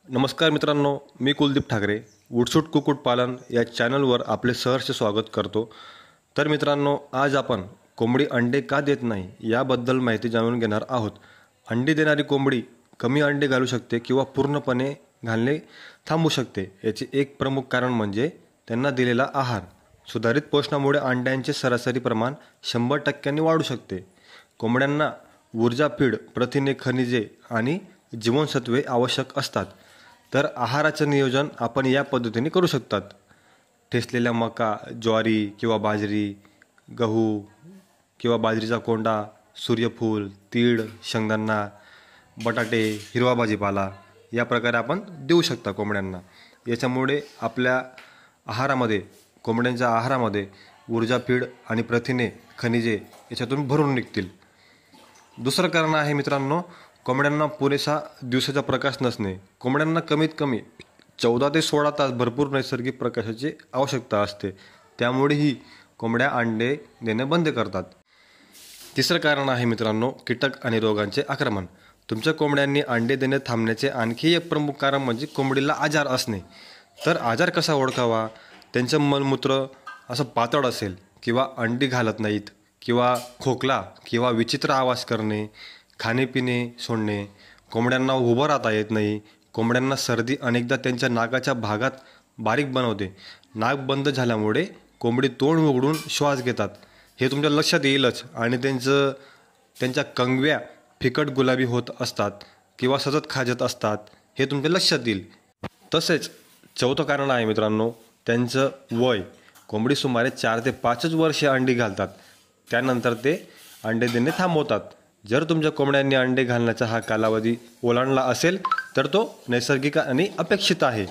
नमस्कार मित्रांनो, मी कुलदीप ठाकरे वुडसूट कुक्कुटपालन या चॅनलवर आपले सहर्ष स्वागत करतो। तर मित्रांनो, आज आपण कोंबडी अंडे का देत नाही याबद्दल माहिती जाणून घेणार आहोत। अंडी देणारी कोंबडी कमी अंडे घालू शकते किंवा पूर्णपणे घालणे थांबवू शकते। याचे एक प्रमुख कारण म्हणजे त्यांना दिलेला आहार। सुधारित पोषणामुळे अंड्यांचे सरासरी प्रमाण 100% वाढू शकते। कोंबड्यांना ऊर्जा, फीड, प्रथिने, खनिजे आणि जीवनसत्वे आवश्यक असतात। तर आहाराचं नियोजन आपण या पद्धतीने करू शकतात। ठेचलेल्या मका, ज्वारी किंवा बाजरी, गहू किंवा बाजरीचा कोंडा, सूर्यफूल, तीळ, शेंगदाणा, बटाटे, हिरवा भाजीपाला या प्रकारे आपण देऊ शकता कोंबड्यांना। याच्यामुळे आपल्या आहारामध्ये, कोंबड्यांच्या आहारामध्ये ऊर्जा, फीड आणि प्रथिने, खनिजे याच्यातून भरून निघतील। दुसरं कारण आहे मित्रांनो, कोंबड्यांना पुरेसा दिवसाचा प्रकाश नसणे। कोंबड्यांना कमीत कमी 14 ते 16 तास भरपूर नैसर्गिक प्रकाशाची आवश्यकता असते, त्यामुळे ही कोंबड्या अंडे देणे बंद करतात। तिसरं कारण आहे मित्रांनो, कीटक आणि रोगांचे आक्रमण। तुमच्या कोंबड्यांनी अंडे देणे थांबण्याचे आणखी एक प्रमुख कारण म्हणजे कोंबडीला आजार असणे। तर आजार कसा ओळखावा? त्यांचं मलमूत्र असं पातळ असेल किंवा अंडी घालत नाहीत किंवा खोकला किंवा विचित्र आवाज करणे, खाणेपिणे सोडणे, कोंबड्यांना उभं राहता येत नाही, कोंबड्यांना सर्दी अनेकदा त्यांच्या नाकाच्या भागात बारीक बनवते, नाक बंद झाल्यामुळे कोंबडी तोंड उघडून श्वास घेतात, हे तुमच्या लक्षात येईलच। आणि त्यांच्या कंगव्या फिकट गुलाबी होत असतात किंवा सतत खाजत असतात, हे तुमच्या लक्षात येईल। तसेच चौथं कारण आहे मित्रांनो, त्यांचं वय। कोंबडी सुमारे 4 ते 5 वर्षे अंडी घालतात, त्यानंतर ते अंडे देणे थांबवतात। जर तुमच्या कोंबड्यांनी अंडे घालण्याचा हा कालावधी ओलांडला असेल तर तो नैसर्गिक आणि अपेक्षित आहे।